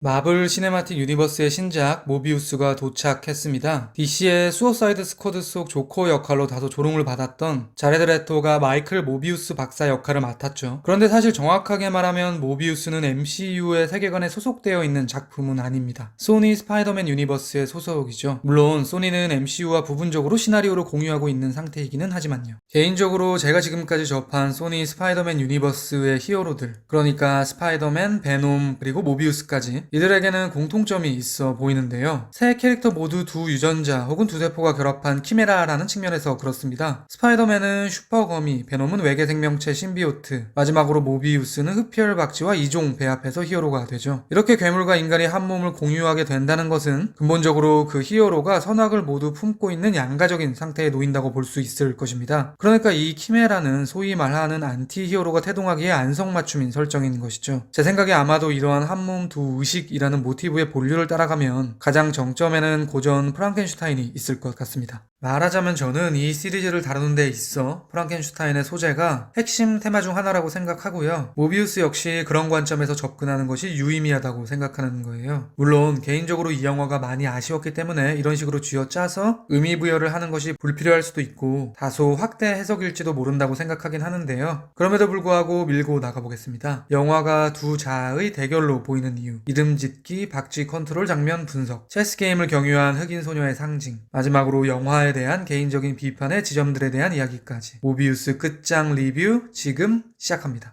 마블 시네마틱 유니버스의 신작 모비우스가 도착했습니다. DC의 수어사이드 스쿼드 속 조커 역할로 다소 조롱을 받았던 자레드 레토가 마이클 모비우스 박사 역할을 맡았죠. 그런데 사실 정확하게 말하면 모비우스는 MCU의 세계관에 소속되어 있는 작품은 아닙니다. 소니 스파이더맨 유니버스의 소속이죠. 물론 소니는 MCU와 부분적으로 시나리오를 공유하고 있는 상태이기는 하지만요. 개인적으로 제가 지금까지 접한 소니 스파이더맨 유니버스의 히어로들, 그러니까 스파이더맨, 베놈, 그리고 모비우스까지 이들에게는 공통점이 있어 보이는데요. 세 캐릭터 모두 두 유전자 혹은 두 세포가 결합한 키메라라는 측면에서 그렇습니다. 스파이더맨은 슈퍼거미, 베놈은 외계 생명체 신비오트, 마지막으로 모비우스는 흡혈 박쥐와 이종 배합해서 히어로가 되죠. 이렇게 괴물과 인간이 한 몸을 공유하게 된다는 것은 근본적으로 그 히어로가 선악을 모두 품고 있는 양가적인 상태에 놓인다고 볼 수 있을 것입니다. 그러니까 이 키메라는 소위 말하는 안티 히어로가 태동하기에 안성맞춤인 설정인 것이죠. 제 생각에 아마도 이러한 한 몸 두 의식이라는 모티브의 본류를 따라가면 가장 정점에는 고전 프랑켄슈타인이 있을 것 같습니다. 말하자면 저는 이 시리즈를 다루는 데 있어 프랑켄슈타인의 소재가 핵심 테마 중 하나라고 생각하고요. 모비우스 역시 그런 관점에서 접근하는 것이 유의미하다고 생각하는 거예요. 물론 개인적으로 이 영화가 많이 아쉬웠기 때문에 이런 식으로 쥐어짜서 의미부여를 하는 것이 불필요할 수도 있고 다소 확대 해석일지도 모른다고 생각하긴 하는데요. 그럼에도 불구하고 밀고 나가보겠습니다. 영화가 두 자아의 대결로 보이는 이유, 이름 짓기, 박쥐 컨트롤 장면 분석, 체스 게임을 경유한 흑인 소녀의 상징, 마지막으로 영화에 대한 개인적인 비판의 지점들에 대한 이야기까지 모비우스 끝장 리뷰 지금 시작합니다.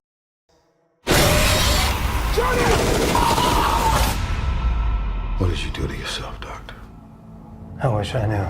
What did you do to yourself, Doctor? I wish I knew.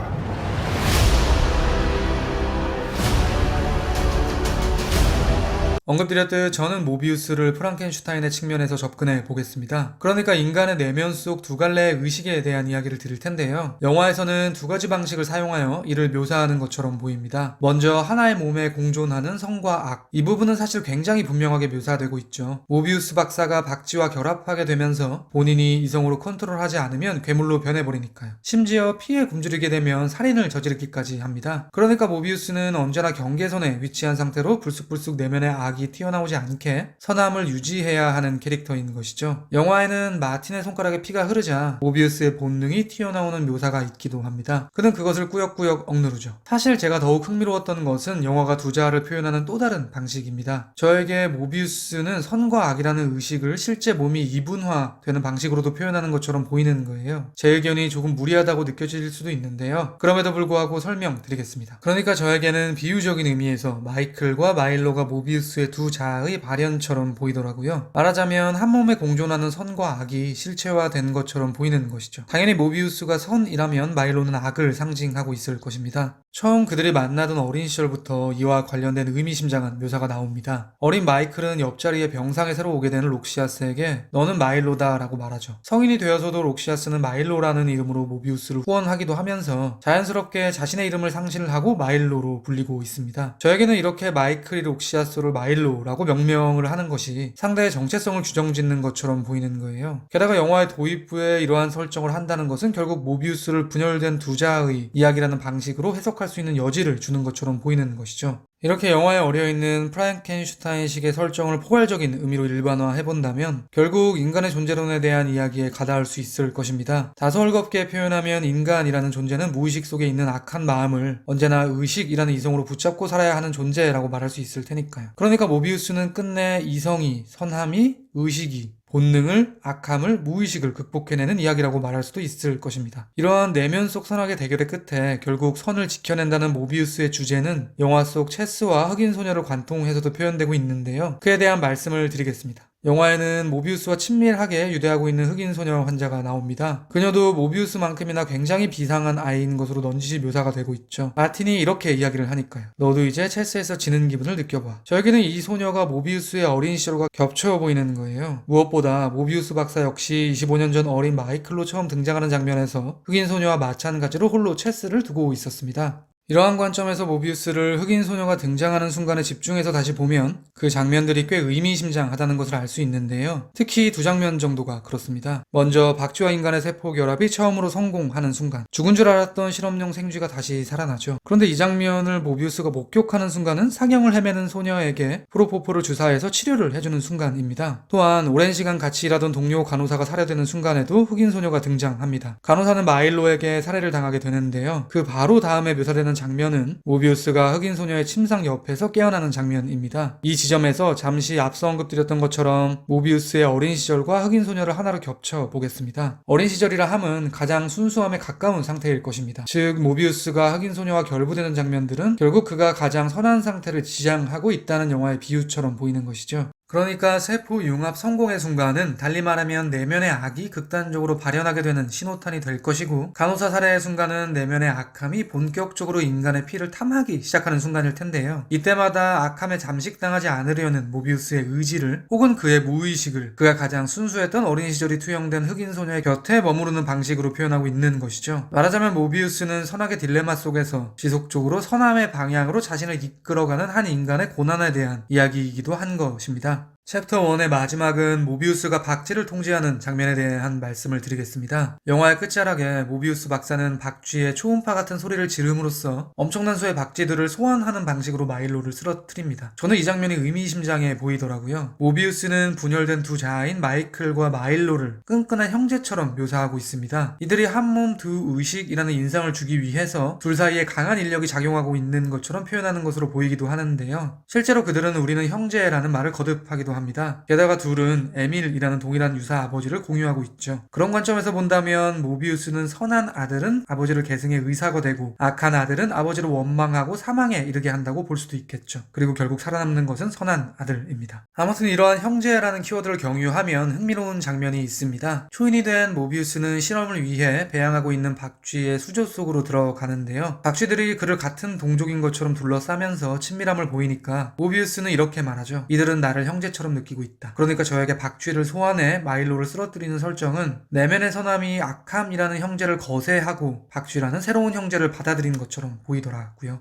언급드렸듯 저는 모비우스를 프랑켄슈타인의 측면에서 접근해 보겠습니다. 그러니까 인간의 내면 속 두 갈래의 의식에 대한 이야기를 드릴 텐데요. 영화에서는 두 가지 방식을 사용하여 이를 묘사하는 것처럼 보입니다. 먼저 하나의 몸에 공존하는 성과 악. 이 부분은 사실 굉장히 분명하게 묘사되고 있죠. 모비우스 박사가 박쥐와 결합하게 되면서 본인이 이성으로 컨트롤하지 않으면 괴물로 변해버리니까요. 심지어 피해 굶주리게 되면 살인을 저지르기까지 합니다. 그러니까 모비우스는 언제나 경계선에 위치한 상태로 불쑥불쑥 내면의 악이 튀어나오지 않게 선함을 유지해야 하는 캐릭터인 것이죠. 영화에는 마틴의 손가락에 피가 흐르자 모비우스의 본능이 튀어나오는 묘사가 있기도 합니다. 그는 그것을 꾸역꾸역 억누르죠. 사실 제가 더욱 흥미로웠던 것은 영화가 두 자아를 표현하는 또 다른 방식입니다. 저에게 모비우스는 선과 악이라는 의식을 실제 몸이 이분화되는 방식으로도 표현하는 것처럼 보이는 거예요. 제 의견이 조금 무리하다고 느껴질 수도 있는데요. 그럼에도 불구하고 설명드리겠습니다. 그러니까 저에게는 비유적인 의미에서 마이클과 마일로가 모비우스의 두 자아의 발현처럼 보이더라고요. 말하자면 한 몸에 공존하는 선과 악이 실체화된 것처럼 보이는 것이죠. 당연히 모비우스가 선이라면 마일로는 악을 상징하고 있을 것입니다. 처음 그들이 만나던 어린 시절부터 이와 관련된 의미심장한 묘사가 나옵니다. 어린 마이클은 옆자리에 병상에 새로 오게 되는 록시아스에게 너는 마일로다 라고 말하죠. 성인이 되어서도 록시아스는 마일로라는 이름으로 모비우스를 후원하기도 하면서 자연스럽게 자신의 이름을 상실을 하고 마일로로 불리고 있습니다. 저에게는 이렇게 마이클이 록시아스를 마일로라고 명명을 하는 것이 상대의 정체성을 규정짓는 것처럼 보이는 거예요. 게다가 영화의 도입부에 이러한 설정을 한다는 것은 결국 모비우스를 분열된 두 자아의 이야기라는 방식으로 해석할 수 있는 여지를 주는 것처럼 보이는 것이죠. 이렇게 영화에 어려있는 프랑켄슈타인식의 설정을 포괄적인 의미로 일반화해본다면 결국 인간의 존재론에 대한 이야기에 가닿을 수 있을 것입니다. 다소 헐겁게 표현하면 인간이라는 존재는 무의식 속에 있는 악한 마음을 언제나 의식이라는 이성으로 붙잡고 살아야 하는 존재라고 말할 수 있을 테니까요. 그러니까 모비우스는 끝내 이성이, 선함이, 의식이 본능을, 악함을, 무의식을 극복해내는 이야기라고 말할 수도 있을 것입니다. 이러한 내면 속 선악의 대결의 끝에 결국 선을 지켜낸다는 모비우스의 주제는 영화 속 체스와 흑인 소녀를 관통해서도 표현되고 있는데요. 그에 대한 말씀을 드리겠습니다. 영화에는 모비우스와 친밀하게 유대하고 있는 흑인 소녀 환자가 나옵니다. 그녀도 모비우스만큼이나 굉장히 비상한 아이인 것으로 넌지시 묘사가 되고 있죠. 마틴이 이렇게 이야기를 하니까요. 너도 이제 체스에서 지는 기분을 느껴봐. 저에게는 이 소녀가 모비우스의 어린 시절과 겹쳐 보이는 거예요. 무엇보다 모비우스 박사 역시 25년 전 어린 마이클로 처음 등장하는 장면에서 흑인 소녀와 마찬가지로 홀로 체스를 두고 있었습니다. 이러한 관점에서 모비우스를 흑인 소녀가 등장하는 순간에 집중해서 다시 보면 그 장면들이 꽤 의미심장하다는 것을 알 수 있는데요. 특히 두 장면 정도가 그렇습니다. 먼저 박쥐와 인간의 세포 결합이 처음으로 성공하는 순간, 죽은 줄 알았던 실험용 생쥐가 다시 살아나죠. 그런데 이 장면을 모비우스가 목격하는 순간은 사경을 헤매는 소녀에게 프로포폴을 주사해서 치료를 해주는 순간입니다. 또한 오랜 시간 같이 일하던 동료 간호사가 살해되는 순간에도 흑인 소녀가 등장합니다. 간호사는 마일로에게 살해를 당하게 되는데요. 그 바로 다음에 묘사되는 장면은 모비우스가 흑인 소녀의 침상 옆에서 깨어나는 장면입니다. 이 지점에서 잠시 앞서 언급드렸던 것처럼 모비우스의 어린 시절과 흑인 소녀를 하나로 겹쳐 보겠습니다. 어린 시절이라 함은 가장 순수함에 가까운 상태일 것입니다. 즉 모비우스가 흑인 소녀와 결부되는 장면들은 결국 그가 가장 선한 상태를 지향하고 있다는 영화의 비유처럼 보이는 것이죠. 그러니까 세포 융합 성공의 순간은 달리 말하면 내면의 악이 극단적으로 발현하게 되는 신호탄이 될 것이고, 간호사 살해의 순간은 내면의 악함이 본격적으로 인간의 피를 탐하기 시작하는 순간일 텐데요. 이때마다 악함에 잠식당하지 않으려는 모비우스의 의지를 혹은 그의 무의식을 그가 가장 순수했던 어린 시절이 투영된 흑인 소녀의 곁에 머무르는 방식으로 표현하고 있는 것이죠. 말하자면 모비우스는 선악의 딜레마 속에서 지속적으로 선함의 방향으로 자신을 이끌어가는 한 인간의 고난에 대한 이야기이기도 한 것입니다. 챕터 1의 마지막은 모비우스가 박쥐를 통제하는 장면에 대한 말씀을 드리겠습니다. 영화의 끝자락에 모비우스 박사는 박쥐의 초음파 같은 소리를 지름으로써 엄청난 수의 박쥐들을 소환하는 방식으로 마일로를 쓰러뜨립니다. 저는 이 장면이 의미심장해 보이더라고요. 모비우스는 분열된 두 자아인 마이클과 마일로를 끈끈한 형제처럼 묘사하고 있습니다. 이들이 한 몸 두 의식이라는 인상을 주기 위해서 둘 사이에 강한 인력이 작용하고 있는 것처럼 표현하는 것으로 보이기도 하는데요. 실제로 그들은 우리는 형제라는 말을 거듭하기도 합니다. 게다가 둘은 에밀이라는 동일한 유사 아버지를 공유하고 있죠. 그런 관점에서 본다면 모비우스는 선한 아들은 아버지를 계승해 의사가 되고 악한 아들은 아버지를 원망하고 사망에 이르게 한다고 볼 수도 있겠죠. 그리고 결국 살아남는 것은 선한 아들입니다. 아무튼 이러한 형제라는 키워드를 경유하면 흥미로운 장면이 있습니다. 초인이 된 모비우스는 실험을 위해 배양하고 있는 박쥐의 수조 속으로 들어가는데요. 박쥐들이 그를 같은 동족인 것처럼 둘러싸면서 친밀함을 보이니까 모비우스는 이렇게 말하죠. 이들은 나를 형제처럼 느끼고 있다. 그러니까 저에게 박쥐를 소환해 마일로를 쓰러뜨리는 설정은 내면의 선함이 악함이라는 형제를 거세하고 박쥐라는 새로운 형제를 받아들인 것처럼 보이더라고요.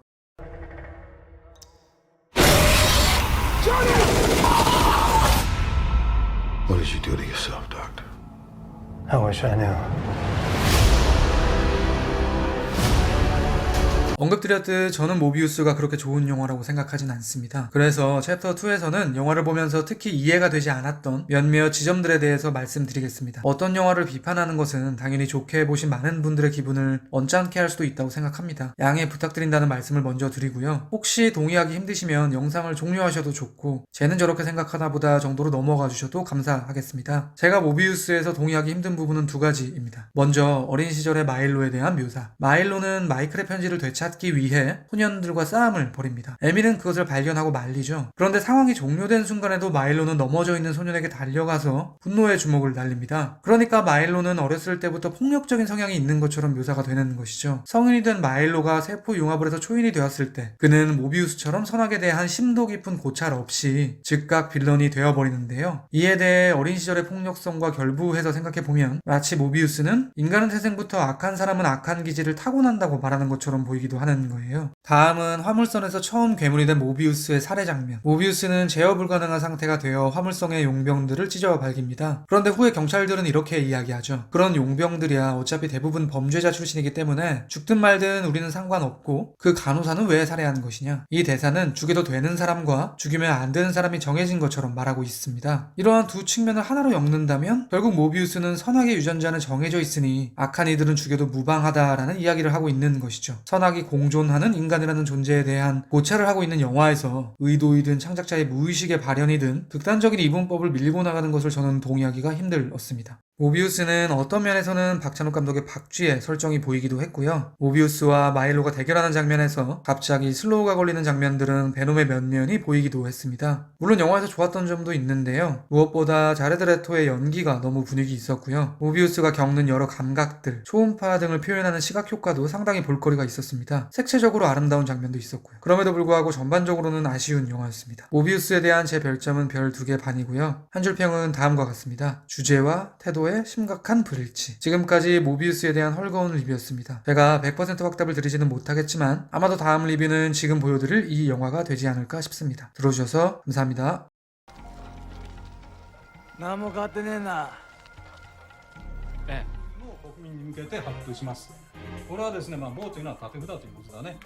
What did you do to yourself, Doctor? I wish I knew. 언급드렸듯 저는 모비우스가 그렇게 좋은 영화라고 생각하진 않습니다. 그래서 챕터 2에서는 영화를 보면서 특히 이해가 되지 않았던 몇몇 지점들에 대해서 말씀드리겠습니다. 어떤 영화를 비판하는 것은 당연히 좋게 보신 많은 분들의 기분을 언짢게 할 수도 있다고 생각합니다. 양해 부탁드린다는 말씀을 먼저 드리고요. 혹시 동의하기 힘드시면 영상을 종료하셔도 좋고 쟤는 저렇게 생각하나 보다 정도로 넘어가 주셔도 감사하겠습니다. 제가 모비우스에서 동의하기 힘든 부분은 두 가지입니다. 먼저 어린 시절의 마일로에 대한 묘사. 마일로는 마이클의 편지를 되찾기 위해 소년들과 싸움을 벌입니다. 에밀은 그것을 발견하고 말리죠. 그런데 상황이 종료된 순간에도 마일로는 넘어져 있는 소년에게 달려가서 분노의 주먹을 날립니다. 그러니까 마일로는 어렸을 때부터 폭력적인 성향이 있는 것처럼 묘사가 되는 것이죠. 성인이 된 마일로가 세포 융합을 해서 초인이 되었을 때 그는 모비우스처럼 선악에 대한 심도 깊은 고찰 없이 즉각 빌런이 되어버리는데요. 이에 대해 어린 시절의 폭력성과 결부해서 생각해보면 마치 모비우스는 인간은 태생부터 악한 사람은 악한 기질을 타고난다고 말하는 것처럼 보이기도 하는 거예요. 다음은 화물선에서 처음 괴물이 된 모비우스의 살해 장면. 모비우스는 제어 불가능한 상태가 되어 화물선의 용병들을 찢어 발깁니다. 그런데 후에 경찰들은 이렇게 이야기하죠. 그런 용병들이야 어차피 대부분 범죄자 출신이기 때문에 죽든 말든 우리는 상관없고 그 간호사는 왜 살해한 것이냐. 이 대사는 죽여도 되는 사람과 죽이면 안 되는 사람이 정해진 것처럼 말하고 있습니다. 이러한 두 측면을 하나로 엮는다면 결국 모비우스는 선악의 유전자는 정해져 있으니 악한 이들은 죽여도 무방하다라는 이야기를 하고 있는 것이죠. 선악이 공존하는 인간이라는 존재에 대한 고찰을 하고 있는 영화에서 의도이든 창작자의 무의식의 발현이든 극단적인 이분법을 밀고 나가는 것을 저는 동의하기가 힘들었습니다. 모비우스는 어떤 면에서는 박찬욱 감독의 박쥐의 설정이 보이기도 했고요. 모비우스와 마일로가 대결하는 장면에서 갑자기 슬로우가 걸리는 장면들은 베놈의 면면이 보이기도 했습니다. 물론 영화에서 좋았던 점도 있는데요. 무엇보다 자레드 레토의 연기가 너무 분위기 있었고요. 모비우스가 겪는 여러 감각들, 초음파 등을 표현하는 시각 효과도 상당히 볼거리가 있었습니다. 색채적으로 아름다운 장면도 있었고요. 그럼에도 불구하고 전반적으로는 아쉬운 영화였습니다. 모비우스에 대한 제 별점은 별 2개 반이고요. 한 줄 평은 다음과 같습니다. 주제와 태도의 정도의 심각한 불일치. 지금까지 모비우스에 대한 헐거운 리뷰였습니다. 제가 100% 확답을 드리지는 못하겠지만 아마도 다음 리뷰는 지금 보여드릴 이 영화가 되지 않을까 싶습니다. 들어주셔서 감사합니다. 何も変わってねえな。ええ、もう国民に向けて発表します。これはですね、もうというのは縦札ということだね。